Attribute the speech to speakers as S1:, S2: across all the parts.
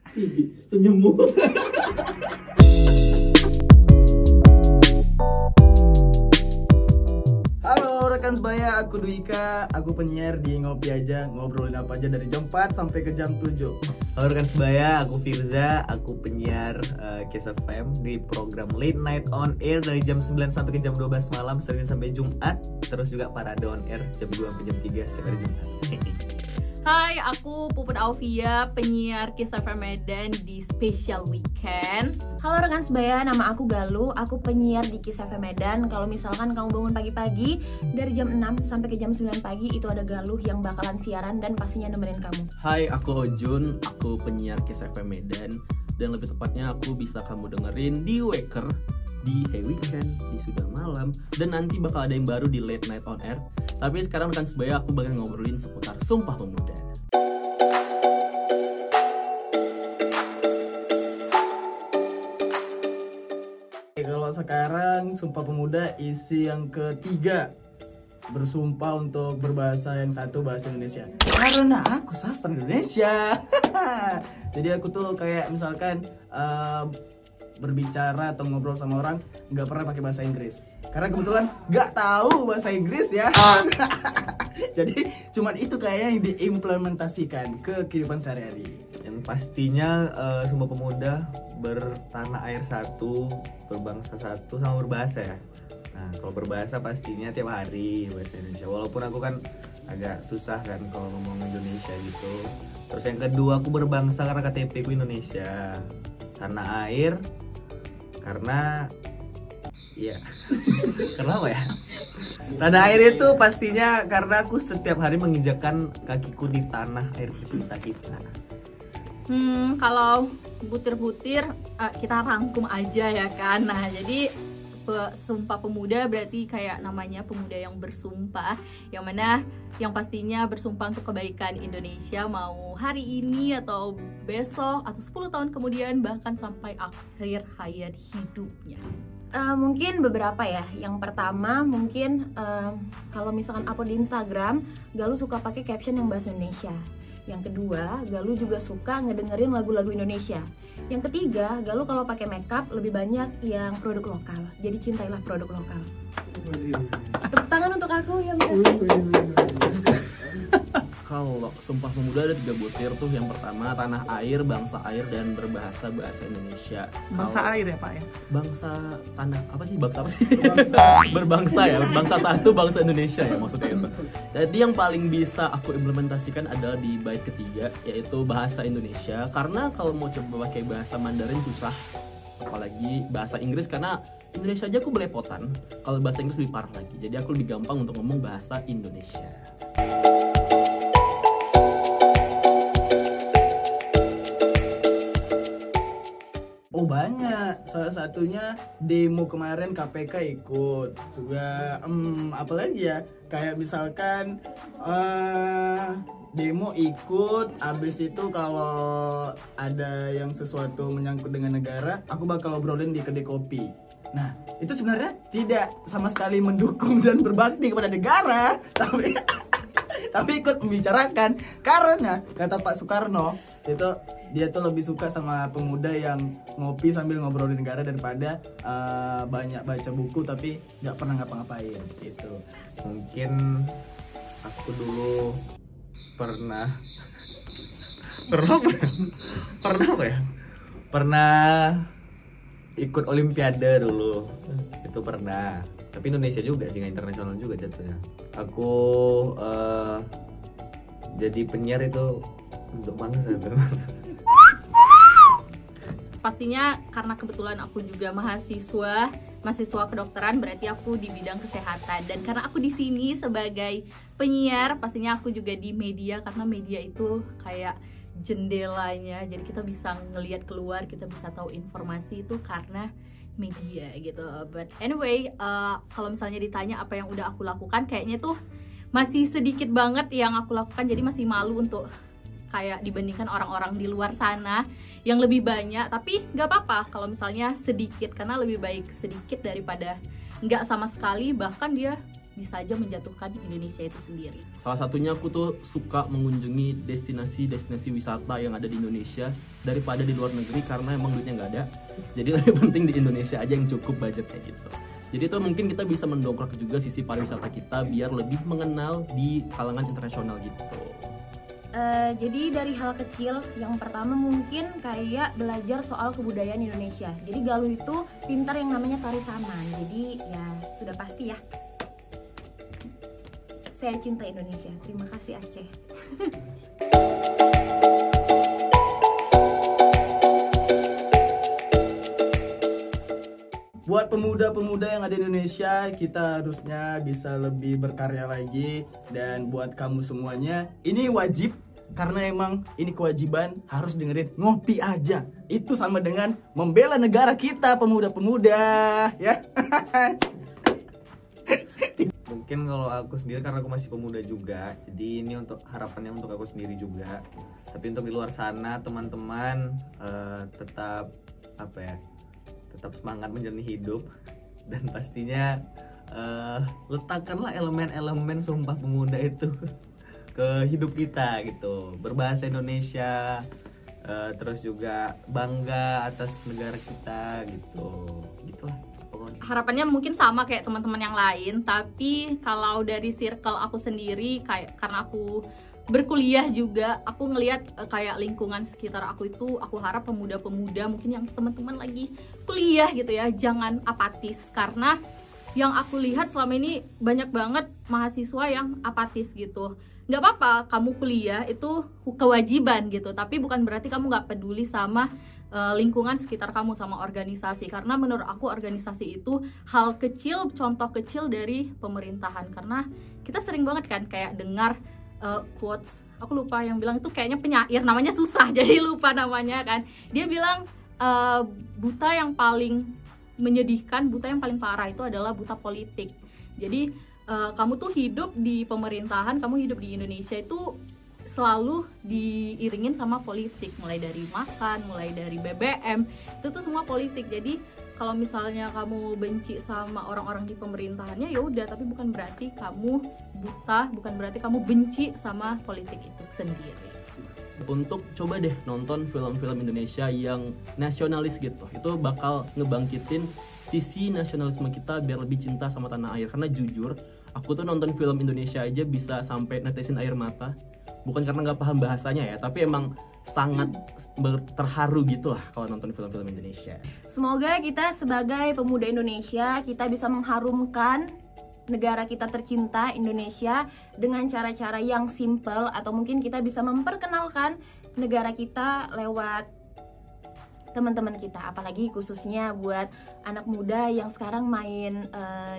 S1: Senyum. Halo rekan sebaya, aku Dwika, aku penyiar di Ngopi Aja, ngobrolin apa aja dari jam 4 sampai ke jam 7.
S2: Halo rekan sebaya, aku Firza, aku penyiar Kiss FM di program Late Night On Air dari jam 9 sampai ke jam 12 malam, Senin sampai Jumat. Terus juga Parade On Air jam 2 sampai jam 3 setiap hari Jumat.
S3: Hai, aku Puput Alvia, penyiar Kiss FM Medan di Special Weekend.
S4: Halo rekan sebaya, nama aku Galuh, aku penyiar di Kiss FM Medan. Kalau misalkan kamu bangun pagi-pagi dari jam 6 sampai ke jam 9 pagi, itu ada Galuh yang bakalan siaran dan pastinya nemenin kamu.
S5: Hai, aku Ojun, aku penyiar Kiss FM Medan. Dan lebih tepatnya aku bisa kamu dengerin di Waker, di Hey Weekend, di Sudah Malam, dan nanti bakal ada yang baru di Late Night On Air. Tapi sekarang rekan sebaya, aku bakal ngobrolin seputar Sumpah Pemuda.
S1: Kalau sekarang Sumpah Pemuda isi yang ketiga, bersumpah untuk berbahasa yang satu, bahasa Indonesia. Karena aku sastra Indonesia. Jadi aku tuh kayak misalkan berbicara atau ngobrol sama orang nggak pernah pakai bahasa Inggris karena kebetulan nggak tahu bahasa Inggris ya. Jadi cuman itu kayaknya yang diimplementasikan ke kehidupan sehari-hari.
S2: Yang pastinya Sumpah Pemuda bertanah air satu, berbangsa satu, sama berbahasa ya. Nah, kalau berbahasa pastinya tiap hari bahasa Indonesia. Walaupun aku kan agak susah kan kalau ngomong Indonesia gitu. Terus yang kedua, aku berbangsa karena KTP ku Indonesia. Tanah air karena ya karena apa ya? Tanah air itu pastinya karena aku setiap hari menginjakkan kakiku di tanah air tercinta kita.
S3: Kalau butir-butir kita rangkum aja ya kan. Nah, jadi Sumpah Pemuda berarti kayak namanya pemuda yang bersumpah, yang mana yang pastinya bersumpah untuk kebaikan Indonesia, mau hari ini atau besok atau 10 tahun kemudian, bahkan sampai akhir hayat hidupnya.
S4: Mungkin beberapa ya. Yang pertama mungkin kalau misalkan upload di Instagram, Galuh suka pakai caption yang bahasa Indonesia. Yang kedua, Galuh juga suka ngedengerin lagu-lagu Indonesia. Yang ketiga, Galuh kalau pakai makeup lebih banyak yang produk lokal. Jadi cintailah produk lokal. Tepuk tangan untuk aku yang
S5: Kalau Sumpah Pemuda ada 3 butir tuh. Yang pertama tanah air, bangsa air, dan berbahasa bahasa Indonesia.
S6: Bangsa air ya Pak ya?
S5: Bangsa tanah apa sih? Bangsa apa sih? Berbangsa ya, bangsa satu, bangsa Indonesia ya maksudnya itu. Jadi yang paling bisa aku implementasikan adalah di bait ketiga, yaitu bahasa Indonesia. Karena kalau mau coba pakai bahasa Mandarin susah, apalagi bahasa Inggris, karena Indonesia aja aku belepotan. Kalau bahasa Inggris lebih parah lagi. Jadi aku lebih gampang untuk ngomong bahasa Indonesia.
S1: Oh banyak, salah satunya demo kemarin KPK ikut juga. Apalagi ya, kayak misalkan demo ikut, abis itu kalau ada yang sesuatu menyangkut dengan negara, aku bakal obrolin di kedai kopi. Nah, itu sebenarnya tidak sama sekali mendukung dan berbakti kepada negara, tapi ikut membicarakan karena kata Pak Soekarno itu dia tuh lebih suka sama pemuda yang ngopi sambil ngobrolin negara daripada banyak baca buku tapi nggak pernah ngapa-ngapain gitu.
S2: Mungkin aku dulu pernah ikut Olimpiade dulu. Itu pernah. Tapi Indonesia juga sih, nggak internasional juga jatuhnya. Aku jadi penyiar itu untuk bangsa.
S3: Pastinya karena kebetulan aku juga mahasiswa kedokteran, berarti aku di bidang kesehatan. Dan karena aku di sini sebagai penyiar, pastinya aku juga di media, karena media itu kayak jendelanya. Jadi kita bisa ngelihat keluar, kita bisa tahu informasi itu karena media gitu. But anyway, kalau misalnya ditanya apa yang udah aku lakukan, kayaknya tuh masih sedikit banget yang aku lakukan. Jadi masih malu untuk kayak dibandingkan orang-orang di luar sana yang lebih banyak. Tapi nggak apa-apa kalau misalnya sedikit, karena lebih baik sedikit daripada nggak sama sekali, bahkan dia bisa aja menjatuhkan Indonesia itu sendiri.
S5: Salah satunya aku tuh suka mengunjungi destinasi wisata yang ada di Indonesia daripada di luar negeri, karena emang duitnya nggak ada. Jadi lebih penting di Indonesia aja yang cukup budgetnya gitu. Jadi itu mungkin kita bisa mendongkrak juga sisi pariwisata kita biar lebih mengenal di kalangan internasional gitu.
S4: Jadi dari hal kecil, yang pertama mungkin kayak belajar soal kebudayaan Indonesia. Jadi Galuh itu pintar yang namanya tari saman. Jadi ya sudah pasti ya. Saya cinta Indonesia. Terima kasih Aceh.
S1: Buat pemuda-pemuda yang ada di Indonesia, kita harusnya bisa lebih berkarya lagi. Dan buat kamu semuanya, ini wajib, karena emang ini kewajiban, harus dengerin Ngopi Aja. Itu sama dengan membela negara kita, pemuda-pemuda, ya.
S2: Mungkin kalau aku sendiri, karena aku masih pemuda juga, jadi ini untuk harapannya untuk aku sendiri juga. Tapi untuk di luar sana teman-teman, tetap tetap semangat menjalani hidup, dan pastinya letakkanlah elemen-elemen Sumpah Pemuda itu ke hidup kita gitu. Berbahasa Indonesia, terus juga bangga atas negara kita gitu. Gitulah pokoknya.
S3: Harapannya mungkin sama kayak teman-teman yang lain, tapi kalau dari circle aku sendiri, kayak karena aku berkuliah juga, aku ngelihat kayak lingkungan sekitar aku itu, aku harap pemuda-pemuda mungkin yang teman-teman lagi kuliah gitu ya, jangan apatis. Karena yang aku lihat selama ini banyak banget mahasiswa yang apatis gitu. Nggak apa-apa kamu kuliah, itu kewajiban gitu, tapi bukan berarti kamu nggak peduli sama lingkungan sekitar kamu, sama organisasi. Karena menurut aku organisasi itu hal kecil, contoh kecil dari pemerintahan. Karena kita sering banget kan kayak dengar quotes, aku lupa yang bilang itu, kayaknya penyair, namanya susah jadi lupa namanya kan. Dia bilang buta yang paling menyedihkan, buta yang paling parah itu adalah buta politik. Jadi kamu tuh hidup di pemerintahan, kamu hidup di Indonesia itu selalu diiringin sama politik, mulai dari makan, mulai dari BBM, itu tuh semua politik. Jadi kalau misalnya kamu benci sama orang-orang di pemerintahannya, ya udah, tapi bukan berarti kamu buta, bukan berarti kamu benci sama politik itu sendiri.
S5: Untuk coba deh nonton film-film Indonesia yang nasionalis gitu, itu bakal ngebangkitin sisi nasionalisme kita biar lebih cinta sama tanah air. Karena jujur, aku tuh nonton film Indonesia aja bisa sampai netesin air mata, bukan karena nggak paham bahasanya ya, tapi emang sangat terharu gitu lah kalau nonton film-film Indonesia.
S4: Semoga kita sebagai pemuda Indonesia, kita bisa mengharumkan negara kita tercinta Indonesia dengan cara-cara yang simple, atau mungkin kita bisa memperkenalkan negara kita lewat teman-teman kita, apalagi khususnya buat anak muda yang sekarang main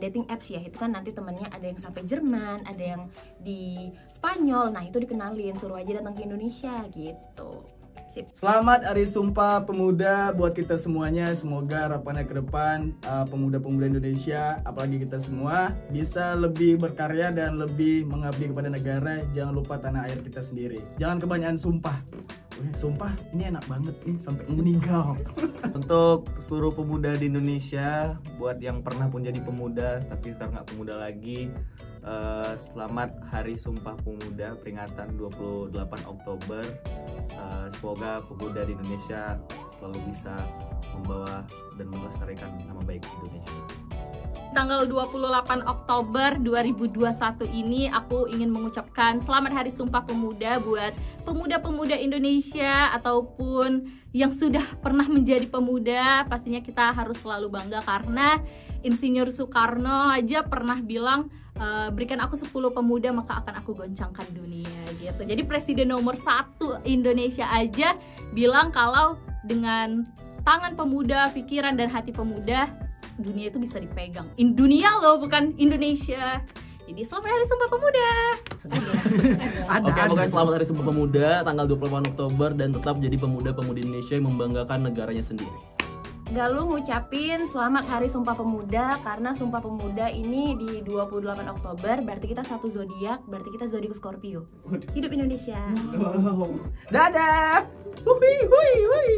S4: dating apps ya, itu kan nanti temennya ada yang sampai Jerman, ada yang di Spanyol, nah itu dikenalin, suruh aja datang ke Indonesia gitu. Sip.
S1: Selamat Hari Sumpah Pemuda buat kita semuanya. Semoga harapannya ke depan pemuda-pemuda Indonesia, apalagi kita semua, bisa lebih berkarya dan lebih mengabdi kepada negara. Jangan lupa tanah air kita sendiri. Jangan kebanyakan sumpah. Sumpah ini enak banget nih sampai meninggal.
S2: Untuk seluruh pemuda di Indonesia, buat yang pernah pun jadi pemuda tapi sekarang nggak pemuda lagi, selamat Hari Sumpah Pemuda, peringatan 28 Oktober. Semoga pemuda di Indonesia selalu bisa membawa dan melestarikan nama baik Indonesia.
S3: Tanggal 28 Oktober 2021 ini aku ingin mengucapkan selamat Hari Sumpah Pemuda buat pemuda-pemuda Indonesia ataupun yang sudah pernah menjadi pemuda. Pastinya kita harus selalu bangga karena Insinyur Soekarno aja pernah bilang, berikan aku 10 pemuda maka akan aku goncangkan dunia gitu. Jadi presiden nomor 1 Indonesia aja bilang kalau dengan tangan pemuda, pikiran dan hati pemuda, dunia itu bisa dipegang. Dunia loh, bukan Indonesia. Jadi selamat Hari Sumpah Pemuda.
S5: Oke, pokoknya selamat Hari Sumpah Pemuda tanggal 28 Oktober dan tetap jadi pemuda-pemudi Indonesia yang membanggakan negaranya sendiri.
S4: Galuh ngucapin selamat Hari Sumpah Pemuda karena Sumpah Pemuda ini di 28 Oktober, berarti kita satu zodiak, berarti kita zodiak Scorpio. Hidup Indonesia.
S1: Dadah. Hui hui hui.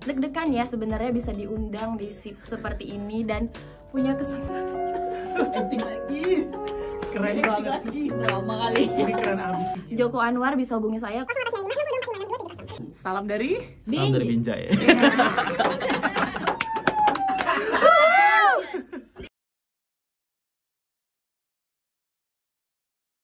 S4: deg-degan ya sebenarnya bisa diundang di seperti ini dan punya kesempatan.
S1: Acting lagi. Keren banget sih.
S3: Drama kali.
S6: Ini keren abis sih.
S4: Joko Anwar bisa hubungi saya.
S6: Salam dari
S5: Salam dari Binjai.